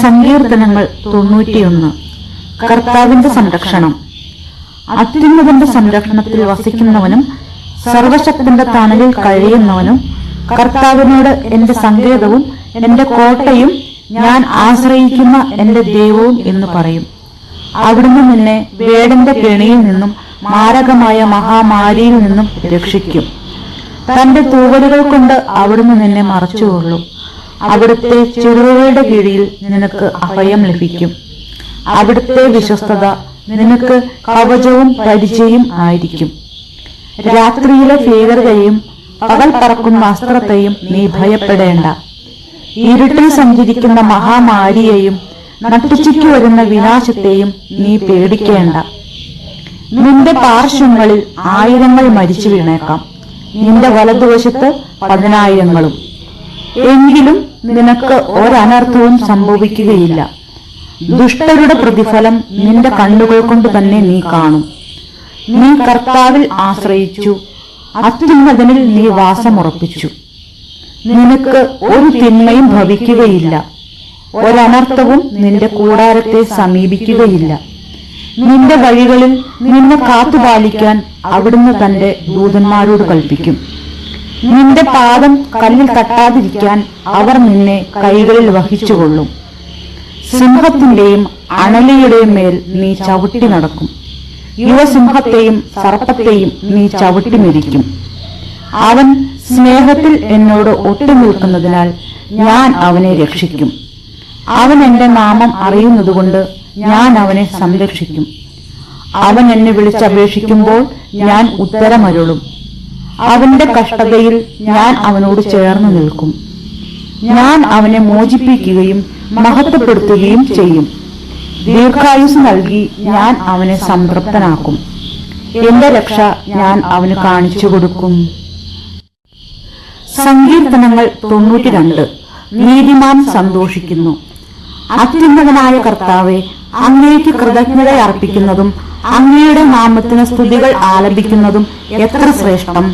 സങ്കീർത്തനങ്ങൾ 91. കർത്താവിന്റെ സംരക്ഷണം. അത്യുന്നതന്റെ സംരക്ഷണത്തിൽ വസിക്കുന്നവനും സർവശക്തന്റെ തണലിൽ കഴിയുന്നവനും കർത്താവിനോട് എന്റെ സങ്കേതവും എന്റെ കോട്ടയും ഞാൻ ആശ്രയിക്കുന്ന എന്റെ ദൈവവും എന്ന് പറയും. അവിടുന്ന് നിന്നെ വേടന്റെ കെണിയിൽ നിന്നും മാരകമായ മഹാമാരിയിൽ നിന്നും രക്ഷിക്കും. തന്റെ തൂവലുകൾ കൊണ്ട് അവിടുന്ന് നിന്നെ മറച്ചുകൊള്ളും. അവിടുത്തെ ചിറകുകളുടെ കീഴിൽ നിനക്ക് അഭയം ലഭിക്കും. അവിടുത്തെ വിശ്വസ്തത നിനക്ക് കവചവും പരിചയും ആയിരിക്കും. രാത്രിയിലെ ഭീകരതയും പകൽ പറക്കുന്ന അസ്ത്രത്തെയും നീ ഭയപ്പെടേണ്ട. ഇരുട്ടിൽ സഞ്ചരിക്കുന്ന മഹാമാരിയെയും നട്ടുച്ചയ്ക്ക് വരുന്ന വിനാശത്തെയും നീ പേടിക്കേണ്ട. നിന്റെ പാർശ്വങ്ങളിൽ 1000 മരിച്ചു വീണേക്കാം, നിന്റെ വലതുവശത്ത് 10,000. എങ്കിലും നിനക്ക് ഒരനർത്ഥവും സംഭവിക്കുകയില്ല. ദുഷ്ടരുടെ പ്രതിഫലം നിന്റെ കണ്ണുകൾ കൊണ്ട് തന്നെ നീ കാണും. നീ കർത്താവിൽ ആശ്രയിച്ചു, അത്യുന്നതനിൽ നീ വാസമുറപ്പിച്ചു. നിനക്ക് ഒരു തിന്മയും ഭവിക്കുകയില്ല, ഒരനർത്ഥവും നിന്റെ കൂടാരത്തെ സമീപിക്കുകയില്ല. നിന്റെ വഴികളിൽ നിന്നെ കാത്തുപാലിക്കാൻ അവിടുന്ന് തന്റെ ദൂതന്മാരോട് കൽപ്പിക്കും. നിന്റെ പാദം കല്ലിൽ തട്ടാതിരിക്കാൻ അവർ നിന്നെ കൈകളിൽ വഹിച്ചുകൊള്ളും. സിംഹത്തിന്റെയും അണലിയുടെയും മേൽ നീ ചവിട്ടി നടക്കും. യുവസിംഹത്തെയും സർപ്പത്തെയും നീ ചവിട്ടി മെതിക്കും. അവൻ സ്നേഹത്തിൽ എന്നോട് ഒട്ടുനിൽക്കുന്നതിനാൽ ഞാൻ അവനെ രക്ഷിക്കും. അവൻ എന്റെ നാമം അറിയുന്നതുകൊണ്ട് ഞാൻ അവനെ സംരക്ഷിക്കും. അവൻ എന്നെ വിളിച്ചപേക്ഷിക്കുമ്പോൾ ഞാൻ ഉത്തരമരുളും. അവന്റെ കഷ്ടതയിൽ ഞാൻ അവനോട് ചേർന്ന് നിൽക്കും. ഞാൻ അവനെ മോചിപ്പിക്കുകയും മഹത്വപ്പെടുത്തുകയും ചെയ്യും. ദീർഘായുസ് നൽകി ഞാൻ അവനെ സംതൃപ്തനാക്കും. എന്റെ രക്ഷ ഞാൻ അവന് കാണിച്ചു കൊടുക്കും. സങ്കീർത്തനങ്ങൾ 92. നീതിമാൻ സന്തോഷിക്കുന്നു. അത്യുന്നതനായ കർത്താവെ, അങ്ങേക്ക് കൃതജ്ഞത അർപ്പിക്കുന്നതും അങ്ങയുടെ നാമത്തിന് സ്തുതികൾ ആലപിക്കുന്നതും എത്ര ശ്രേഷ്ഠം.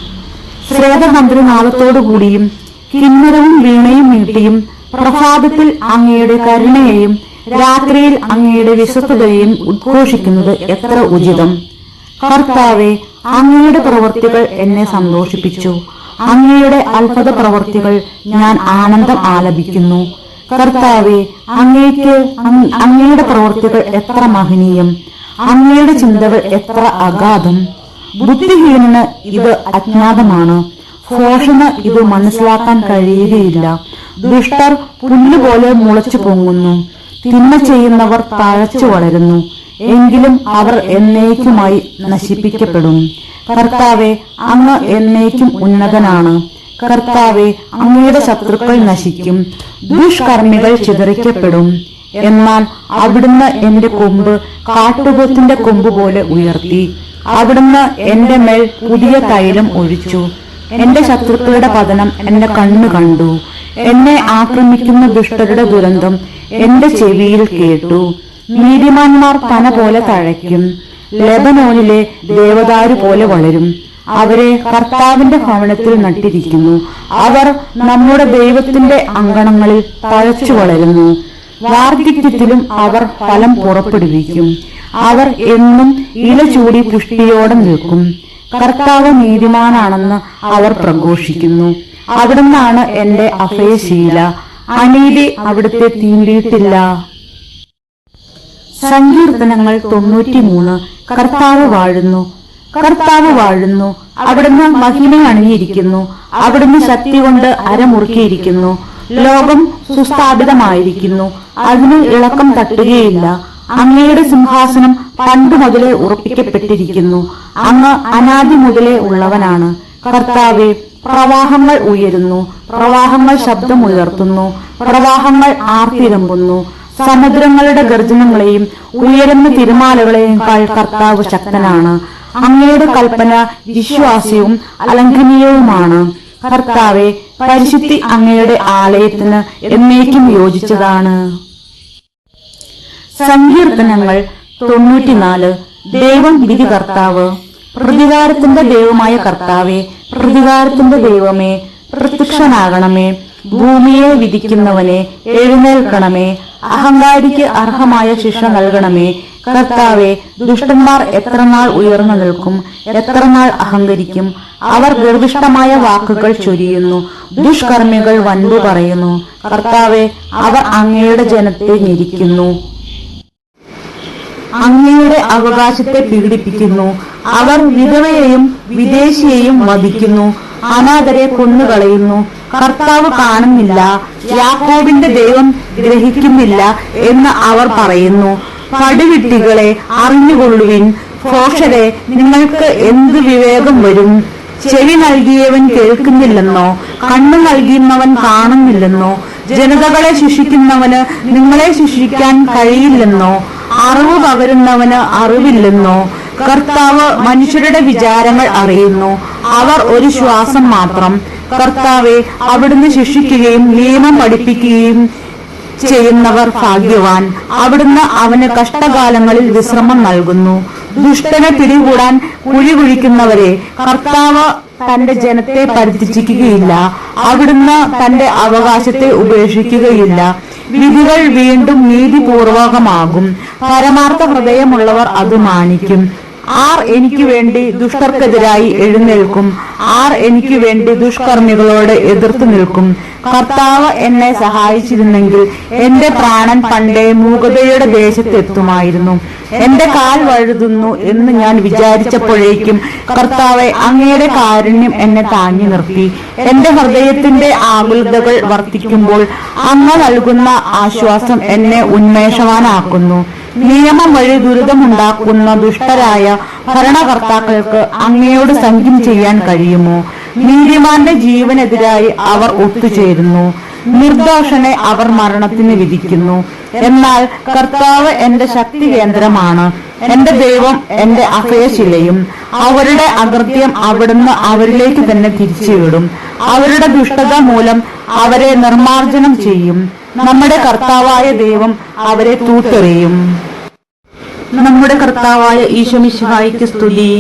ശ്രേതമന്ത്രിനാളത്തോടുകൂടിയും കിന്നരവും വീണയും മീട്ടിയും പ്രഭാതത്തിൽ അങ്ങയുടെ കരുണയെയും രാത്രിയിൽ അങ്ങയുടെ വിശ്വസ്തതയെയും ഉദ്ഘോഷിക്കുന്നത് എത്ര ഉചിതം. കർത്താവെ, അങ്ങയുടെ പ്രവൃത്തികൾ എന്നെ സന്തോഷിപ്പിച്ചു. അങ്ങയുടെ അത്ഭുത പ്രവൃത്തികൾ ഞാൻ ആനന്ദം ആലപിക്കുന്നു. കർത്താവെ, അങ്ങയുടെ പ്രവൃത്തികൾ എത്ര മഹനീയം. അങ്ങയുടെ ചിന്തകൾ എത്ര അഗാധം. ബുദ്ധിഹീനന് ഇത് അജ്ഞാതമാണ്, ഭോഷന് ഇത് മനസ്സിലാക്കാൻ കഴിയുകയില്ല. ദുഷ്ടർ പുല്ലുപോലെ മുളച്ചു പൊങ്ങുന്നു, തിന്മ ചെയ്യുന്നവർ തഴച്ചു വളരുന്നു, എങ്കിലും അവർ എന്നേക്കുമായി നശിപ്പിക്കപ്പെടും. കർത്താവെ, അങ്ങ് എന്നേക്കും ഉന്നതനാണ്. കർത്താവെ, അങ്ങയുടെ ശത്രുക്കൾ നശിക്കും, ദുഷ്കർമ്മികൾ ചിതറിക്കപ്പെടും. എന്നാൽ അവിടുന്ന് എന്റെ കൊമ്പ് കാട്ടുപോത്തിന്റെ കൊമ്പ് പോലെ ഉയർത്തി. അവിടുന്ന് എന്റെ മേൽ പുതിയ തൈലം ഒഴിച്ചു. എന്റെ ശത്രുക്കളുടെ പതനം എന്റെ കണ്ണു കണ്ടു. എന്നെ ആക്രമിക്കുന്ന ദുഷ്ടരുടെ ദുരന്തം എന്റെ ചെവിയിൽ കേട്ടു. നീതിമാന്മാർ പന പോലെ തഴയ്ക്കും, ലെബനോനിലെ ദേവദാരു പോലെ വളരും. അവരെ കർത്താവിന്റെ ഭവനത്തിൽ നട്ടിരിക്കുന്നു. അവർ നമ്മുടെ ദൈവത്തിന്റെ അങ്കണങ്ങളിൽ തഴച്ചു വളരുന്നു. വാർദ്ധക്യത്തിലും അവർ ഫലം പുറപ്പെടുവിക്കും. അവർ എന്നും ഇല ചൂടി പുഷ്ടിയോടെ നിൽക്കും. കർത്താവ് നീതിമാനാണെന്ന് അവർ പ്രഘോഷിക്കുന്നു. അവിടുന്നാണ് എന്റെ അഭയശീല. അനീതി അവിടുത്തെ തീണ്ടിയിട്ടില്ല. സങ്കീർത്തനങ്ങൾ 93. കർത്താവ് വാഴുന്നു. കർത്താവ് വാഴുന്നു. അവിടുന്ന് മഹിമ അണിഞ്ഞിരിക്കുന്നു. അവിടുന്ന് ശക്തി കൊണ്ട് അരമുറുക്കിയിരിക്കുന്നു. ലോകം സുസ്ഥാപിതമായിരിക്കുന്നു, അതിന് ഇളക്കം തട്ടുകയില്ല. അങ്ങയുടെ സിംഹാസനം പണ്ടു മുതലേ ഉറപ്പിക്കപ്പെട്ടിരിക്കുന്നു. അങ്ങ് അനാദി മുതലേ ഉള്ളവനാണ്. കർത്താവെ, പ്രവാഹങ്ങൾ ഉയരുന്നു, പ്രവാഹങ്ങൾ ശബ്ദമുയർത്തുന്നു, പ്രവാഹങ്ങൾ ആർത്തിരമ്പുന്നു. സമുദ്രങ്ങളുടെ ഗർജനങ്ങളെയും ഉയരുന്ന തിരമാലകളെയും കർത്താവ് ശക്തനാണ്. അങ്ങയുടെ കൽപ്പന വിശ്വാസ്യവും അലംഘനീയവുമാണ്. കർത്താവെ, പരിശുദ്ധി അങ്ങയുടെ ആലയത്തിന് എന്നേക്കും യോജിച്ചതാണ്. സങ്കീർത്തനങ്ങൾ 94. ദൈവം വിധി കർത്താവ്. പ്രതികാരത്തിന്റെ ദൈവമായ കർത്താവെ, പ്രതികാരത്തിന്റെ ദൈവമേ, പ്രത്യക്ഷനാകണമേ. ഭൂമിയെ വിധിക്കുന്നവനെ എഴുന്നേൽക്കണമേ. അഹങ്കാരിക്ക് അർഹമായ ശിക്ഷ നൽകണമേ. കർത്താവെ, ദുഷ്ടന്മാർ എത്രനാൾ ഉയർന്നു നിൽക്കും? എത്രനാൾ അഹങ്കരിക്കും? അവർ ഗർഭിഷ്ഠമായ വാക്കുകൾ ചൊരിയുന്നു. ദുഷ്കർമ്മികൾ വൻപു പറയുന്നു. കർത്താവെ, അവർ അങ്ങയുടെ ജനത്തെ ഞെരിക്കുന്നു. അങ്ങയുടെ അവകാശത്തെ പീഡിപ്പിക്കുന്നു. അവർ വിധവയെയും വിദേശിയെയും വധിക്കുന്നു. അനാഥരെ കൊന്നുകളയുന്നു. കർത്താവ് കാണുന്നില്ല, യാക്കോബിന്റെ ദൈവം ഗ്രഹിക്കുന്നില്ല എന്ന് അവർ പറയുന്നു. പടിവിട്ടികളെ, അറിഞ്ഞുകൊള്ളുവിൻ. ഭോഷരെ, നിങ്ങൾക്ക് എന്ത് വിവേകം വരും? ചെവി നൽകിയവൻ കേൾക്കുന്നില്ലെന്നോ? കണ്ണു നൽകുന്നവൻ കാണുന്നില്ലെന്നോ? ജനതകളെ ശിക്ഷിക്കുന്നവന് നിങ്ങളെ ശിക്ഷിക്കാൻ കഴിയില്ലെന്നോ? അറിവ് പകരുന്നവന് അറിവില്ലെന്നോ? കർത്താവ് മനുഷ്യരുടെ വിചാരങ്ങൾ അറിയുന്നു. അവർ ഒരു ശ്വാസം മാത്രം. കർത്താവെ, അവിടുന്ന് ശിക്ഷിക്കുകയും നിയമം പഠിപ്പിക്കുകയും ചെയ്യുന്നവർ ഭാഗ്യവാൻ. അവിടുന്ന് അവന് കഷ്ടകാലങ്ങളിൽ വിശ്രമം നൽകുന്നു. ദുഷ്ടനെ പിടികൂടാൻ കുഴി കുഴിക്കുന്നവരെ കർത്താവ് തന്റെ ജനത്തെ പരിത്യജിക്കുകയില്ല. അവിടുന്ന് തന്റെ അവകാശത്തെ ഉപേക്ഷിക്കുകയില്ല. വിധികൾ വീണ്ടും നീതിപൂർവകമാകും. പരമാർത്ഥ ഹൃദയമുള്ളവർ അത് മാനിക്കും. ആർ എനിക്ക് വേണ്ടി ദുഷ്ടർക്കെതിരായി എഴുന്നേൽക്കും? ആർ എനിക്ക് വേണ്ടി ദുഷ്കർമ്മികളോട് എതിർത്തു നിൽക്കും? കർത്താവ് എന്നെ സഹായിച്ചിരുന്നെങ്കിൽ എന്റെ പ്രാണൻ പണ്ടേ മൂകതയുടെ ദേശത്തെത്തുമായിരുന്നു. എന്റെ കാൽ വഴുതുന്നു എന്ന് ഞാൻ വിചാരിച്ചപ്പോഴേക്കും കർത്താവെ, അങ്ങയുടെ കാരുണ്യം എന്നെ താങ്ങി നിർത്തി. എന്റെ ഹൃദയത്തിന്റെ ആകുലതകൾ വർദ്ധിക്കുമ്പോൾ അങ്ങ് നൽകുന്ന ആശ്വാസം എന്നെ ഉന്മേഷവാനാക്കുന്നു. നിയമം വഴി ദുരിതമുണ്ടാക്കുന്ന ദുഷ്ടരായ ഭരണകർത്താക്കൾക്ക് അങ്ങയോട് സഖ്യം ചെയ്യാൻ കഴിയുമോ? നീതിമാന്റെ ജീവനെതിരായി അവർ ഒത്തുചേരുന്നു. നിർദോഷനെ അവർ മരണത്തിന് വിധിക്കുന്നു. എന്നാൽ കർത്താവ് എന്റെ ശക്തി കേന്ദ്രമാണ്, എന്റെ ദൈവം എന്റെ അഭയശിലയും. അവരുടെ അകൃത്യം അവിടുന്ന് അവരിലേക്ക് തന്നെ തിരിച്ചുവിടും. അവരുടെ ദുഷ്ടത മൂലം അവരെ നിർമ്മാർജ്ജനം ചെയ്യും. നമ്മുടെ കർത്താവായ ദൈവം അവരെ തൂത്തെറിയും. നമ്മുടെ കർത്താവായ ഈശോ മിശിഹായ്ക്ക് സ്തുതി.